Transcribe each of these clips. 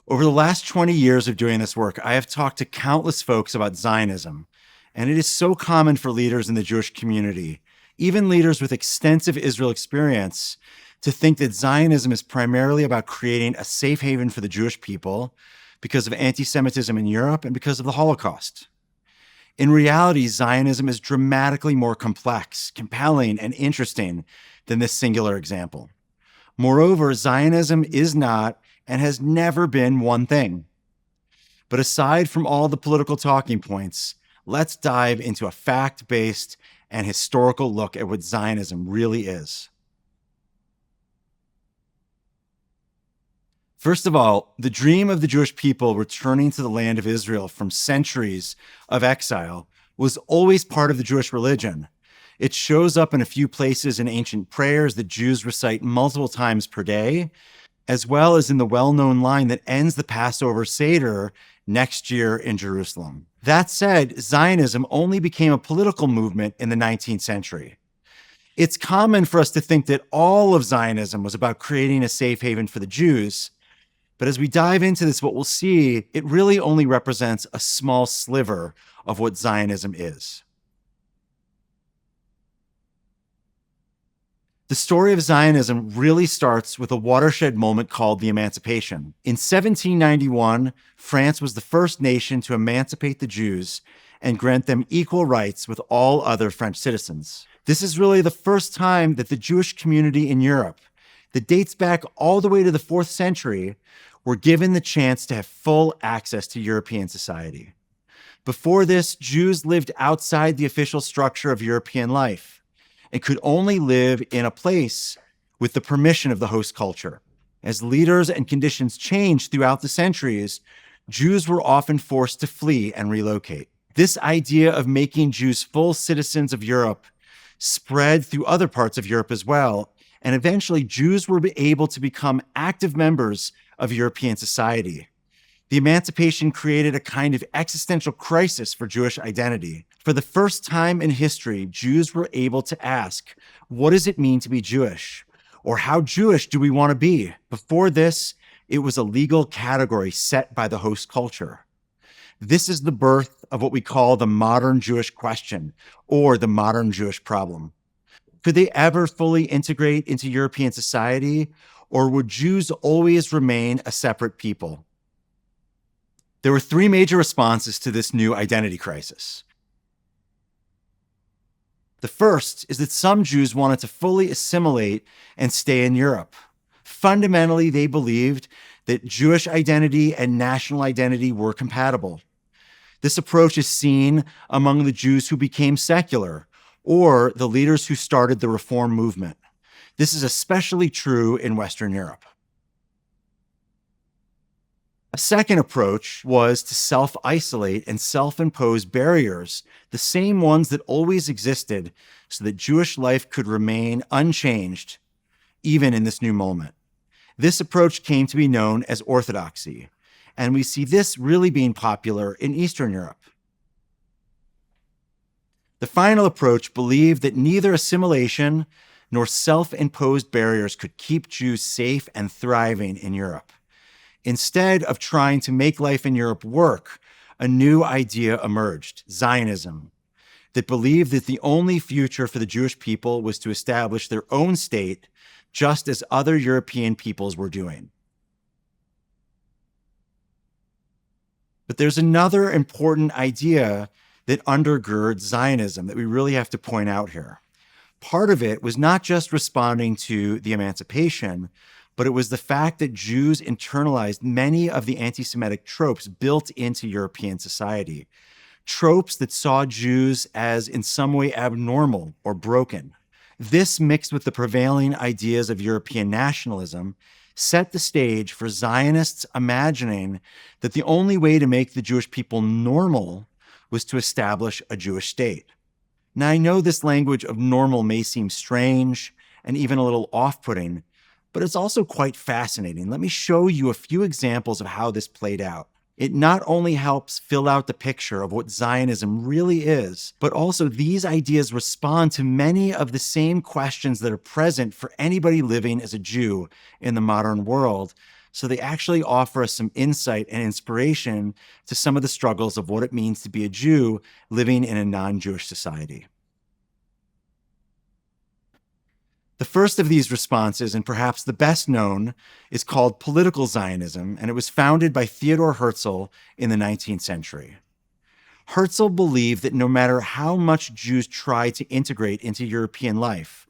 Over the last 20 years of doing this work, I have talked to countless folks about Zionism, and it is so common for leaders in the Jewish community, even leaders with extensive Israel experience, to think that Zionism is primarily about creating a safe haven for the Jewish people because of anti-Semitism in Europe and because of the Holocaust. In reality, Zionism is dramatically more complex, compelling, and interesting than this singular example. Moreover, Zionism is not and has never been one thing. But aside from all the political talking points, let's dive into a fact-based and historical look at what Zionism really is. First of all, the dream of the Jewish people returning to the land of Israel from centuries of exile was always part of the Jewish religion. It shows up in a few places in ancient prayers that Jews recite multiple times per day, as well as in the well-known line that ends the Passover Seder next year in Jerusalem. That said, Zionism only became a political movement in the 19th century. It's common for us to think that all of Zionism was about creating a safe haven for the Jews, but as we dive into this, what we'll see, it really only represents a small sliver of what Zionism is. The story of Zionism really starts with a watershed moment called the Emancipation. In 1791, France was the first nation to emancipate the Jews and grant them equal rights with all other French citizens. This is really the first time that the Jewish community in Europe, that dates back all the way to the 4th century, were given the chance to have full access to European society. Before this, Jews lived outside the official structure of European life and could only live in a place with the permission of the host culture. As leaders and conditions changed throughout the centuries, Jews were often forced to flee and relocate. This idea of making Jews full citizens of Europe spread through other parts of Europe as well, and eventually Jews were able to become active members of European society. The emancipation created a kind of existential crisis for Jewish identity. For the first time in history, Jews were able to ask, what does it mean to be Jewish? Or how Jewish do we want to be? Before this, it was a legal category set by the host culture. This is the birth of what we call the modern Jewish question, or the modern Jewish problem. Could they ever fully integrate into European society, or would Jews always remain a separate people? There were three major responses to this new identity crisis. The first is that some Jews wanted to fully assimilate and stay in Europe. Fundamentally, they believed that Jewish identity and national identity were compatible. This approach is seen among the Jews who became secular, or the leaders who started the Reform movement. This is especially true in Western Europe. A second approach was to self-isolate and self-impose barriers, the same ones that always existed, so that Jewish life could remain unchanged, even in this new moment. This approach came to be known as Orthodoxy, and we see this really being popular in Eastern Europe. The final approach believed that neither assimilation nor self-imposed barriers could keep Jews safe and thriving in Europe. Instead of trying to make life in Europe work, a new idea emerged, Zionism, that believed that the only future for the Jewish people was to establish their own state, just as other European peoples were doing. But there's another important idea that undergirds Zionism that we really have to point out here. Part of it was not just responding to the emancipation, but it was the fact that Jews internalized many of the anti-Semitic tropes built into European society, tropes that saw Jews as in some way abnormal or broken. This, mixed with the prevailing ideas of European nationalism, set the stage for Zionists imagining that the only way to make the Jewish people normal was to establish a Jewish state. Now, I know this language of normal may seem strange and even a little off-putting, but it's also quite fascinating. Let me show you a few examples of how this played out. It not only helps fill out the picture of what Zionism really is, but also these ideas respond to many of the same questions that are present for anybody living as a Jew in the modern world, So they actually offer us some insight and inspiration to some of the struggles of what it means to be a Jew living in a non-Jewish society. The first of these responses, and perhaps the best known, is called political Zionism, and it was founded by Theodor Herzl in the 19th century. Herzl believed that no matter how much Jews tried to integrate into European life,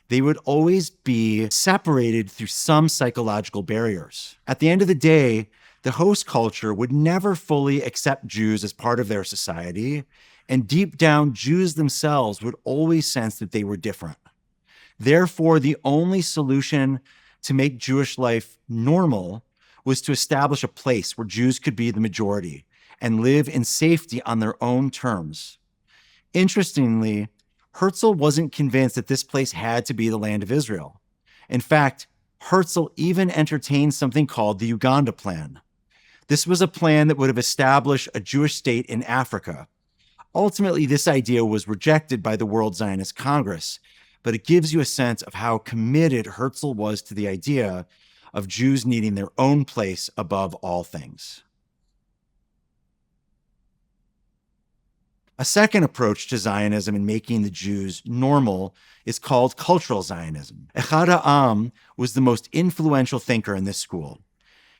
they would always be separated through some psychological barriers. At the end of the day, the host culture would never fully accept Jews as part of their society, and deep down, Jews themselves would always sense that they were different. Therefore, the only solution to make Jewish life normal was to establish a place where Jews could be the majority and live in safety on their own terms. Interestingly, Herzl wasn't convinced that this place had to be the land of Israel. In fact, Herzl even entertained something called the Uganda Plan. This was a plan that would have established a Jewish state in Africa. Ultimately, this idea was rejected by the World Zionist Congress, but it gives you a sense of how committed Herzl was to the idea of Jews needing their own place above all things. A second approach to Zionism and making the Jews normal is called cultural Zionism. Echad Ha'am was the most influential thinker in this school.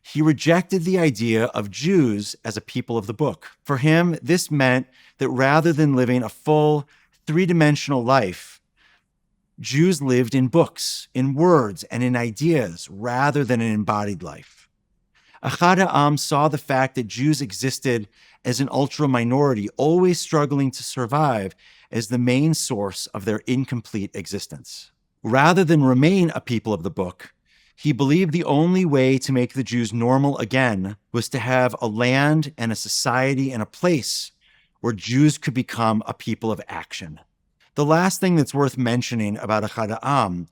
He rejected the idea of Jews as a people of the book. For him, this meant that rather than living a full, three-dimensional life, Jews lived in books, in words, and in ideas rather than an embodied life. Echad Ha'am saw the fact that Jews existed as an ultra minority, always struggling to survive, as the main source of their incomplete existence. Rather than remain a people of the book, he believed the only way to make the Jews normal again was to have a land and a society and a place where Jews could become a people of action. The last thing that's worth mentioning about Echad Ha'am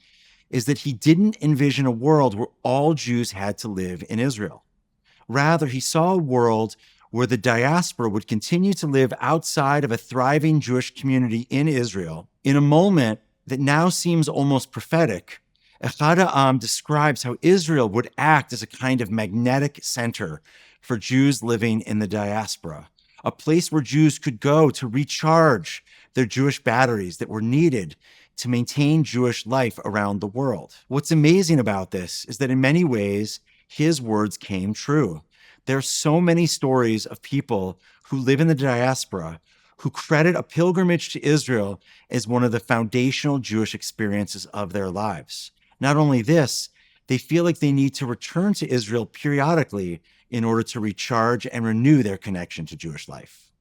is that he didn't envision a world where all Jews had to live in Israel. Rather, he saw a world where the diaspora would continue to live outside of a thriving Jewish community in Israel. In a moment that now seems almost prophetic, Echad Ha'am describes how Israel would act as a kind of magnetic center for Jews living in the diaspora, a place where Jews could go to recharge their Jewish batteries that were needed to maintain Jewish life around the world. What's amazing about this is that in many ways, his words came true. There are so many stories of people who live in the diaspora who credit a pilgrimage to Israel as one of the foundational Jewish experiences of their lives. Not only this, they feel like they need to return to Israel periodically in order to recharge and renew their connection to Jewish life.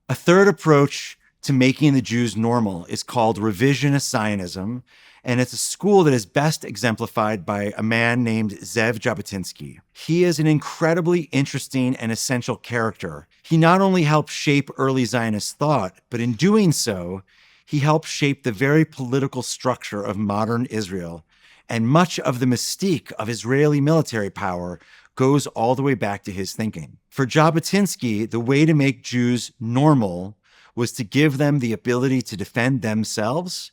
A third approach to making the Jews normal is called revisionist Zionism, and it's a school that is best exemplified by a man named Zev Jabotinsky. He is an incredibly interesting and essential character. He not only helped shape early Zionist thought, but in doing so, he helped shape the very political structure of modern Israel, and much of the mystique of Israeli military power goes all the way back to his thinking. For Jabotinsky, the way to make Jews normal was to give them the ability to defend themselves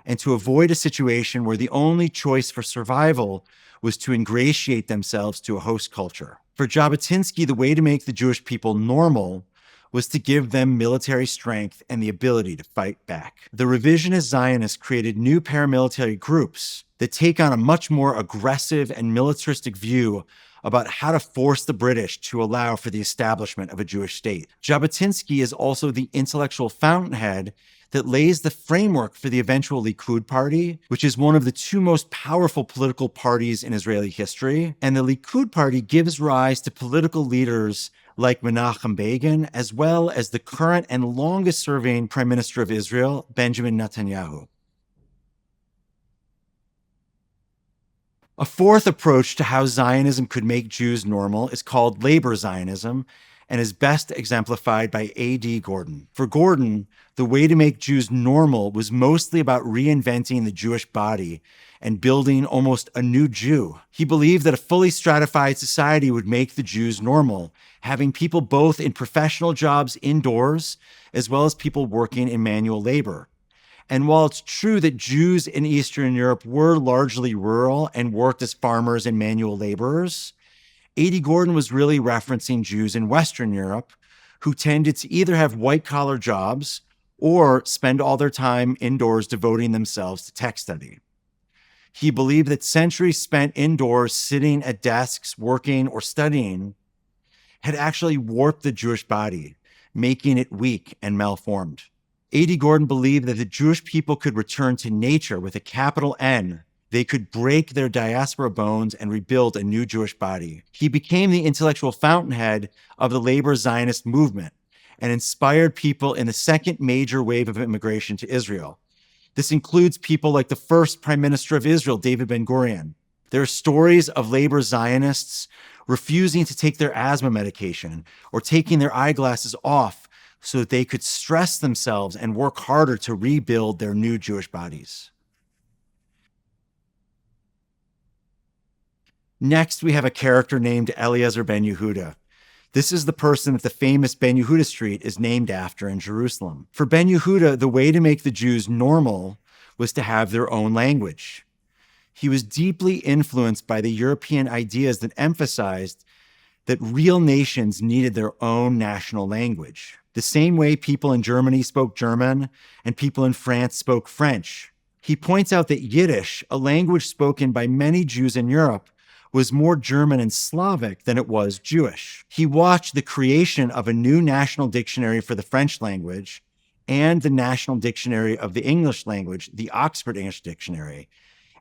and to avoid a situation where the only choice for survival was to ingratiate themselves to a host culture. For Jabotinsky, the way to make the Jewish people normal was to give them military strength and the ability to fight back. The revisionist Zionists created new paramilitary groups that take on a much more aggressive and militaristic view about how to force the British to allow for the establishment of a Jewish state. Jabotinsky is also the intellectual fountainhead that lays the framework for the eventual Likud party, which is one of the two most powerful political parties in Israeli history. And the Likud party gives rise to political leaders like Menachem Begin, as well as the current and longest serving Prime Minister of Israel, Benjamin Netanyahu. A fourth approach to how Zionism could make Jews normal is called labor Zionism and is best exemplified by A.D. Gordon. For Gordon, the way to make Jews normal was mostly about reinventing the Jewish body and building almost a new Jew. He believed that a fully stratified society would make the Jews normal, having people both in professional jobs indoors as well as people working in manual labor. And while it's true that Jews in Eastern Europe were largely rural and worked as farmers and manual laborers, A.D. Gordon was really referencing Jews in Western Europe who tended to either have white collar jobs or spend all their time indoors devoting themselves to tech study. He believed that centuries spent indoors, sitting at desks, working, or studying, had actually warped the Jewish body, making it weak and malformed. A.D. Gordon believed that the Jewish people could return to nature with a capital N. They could break their diaspora bones and rebuild a new Jewish body. He became the intellectual fountainhead of the labor Zionist movement and inspired people in the second major wave of immigration to Israel. This includes people like the first Prime Minister of Israel, David Ben-Gurion. There are stories of labor Zionists refusing to take their asthma medication or taking their eyeglasses off so that they could stress themselves and work harder to rebuild their new Jewish bodies. Next, we have a character named Eliezer ben Yehuda. This is the person that the famous Ben Yehuda Street is named after in Jerusalem. For Ben Yehuda, the way to make the Jews normal was to have their own language. He was deeply influenced by the European ideas that emphasized that real nations needed their own national language. The same way people in Germany spoke German and people in France spoke French. He points out that Yiddish, a language spoken by many Jews in Europe, was more German and Slavic than it was Jewish. He watched the creation of a new national dictionary for the French language and the national dictionary of the English language, the Oxford English Dictionary.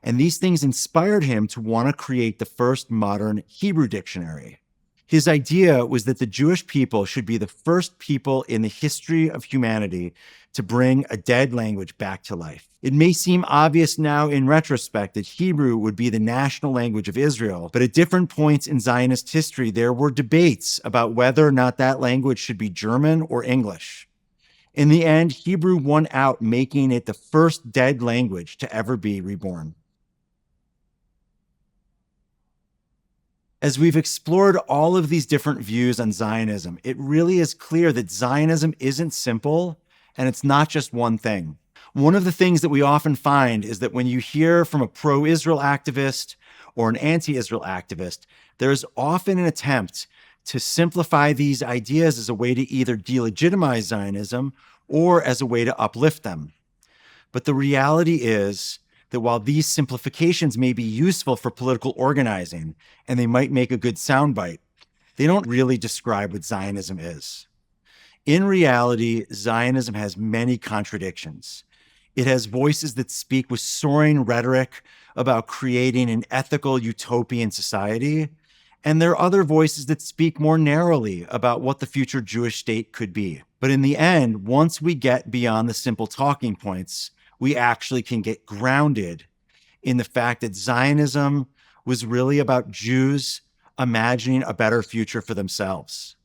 And these things inspired him to want to create the first modern Hebrew dictionary. His idea was that the Jewish people should be the first people in the history of humanity to bring a dead language back to life. It may seem obvious now in retrospect that Hebrew would be the national language of Israel, but at different points in Zionist history, there were debates about whether or not that language should be German or English. In the end, Hebrew won out, making it the first dead language to ever be reborn. As we've explored all of these different views on Zionism, it really is clear that Zionism isn't simple and it's not just one thing. One of the things that we often find is that when you hear from a pro-Israel activist or an anti-Israel activist, there's often an attempt to simplify these ideas as a way to either delegitimize Zionism or as a way to uplift them. But the reality is that while these simplifications may be useful for political organizing and they might make a good soundbite, they don't really describe what Zionism is. In reality, Zionism has many contradictions. It has voices that speak with soaring rhetoric about creating an ethical utopian society, and there are other voices that speak more narrowly about what the future Jewish state could be. But in the end, once we get beyond the simple talking points, we actually can get grounded in the fact that Zionism was really about Jews imagining a better future for themselves.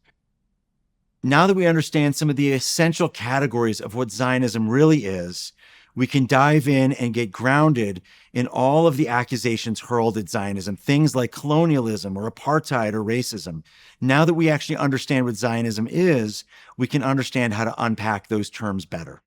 Now that we understand some of the essential categories of what Zionism really is, we can dive in and get grounded in all of the accusations hurled at Zionism, things like colonialism or apartheid or racism. Now that we actually understand what Zionism is, we can understand how to unpack those terms better.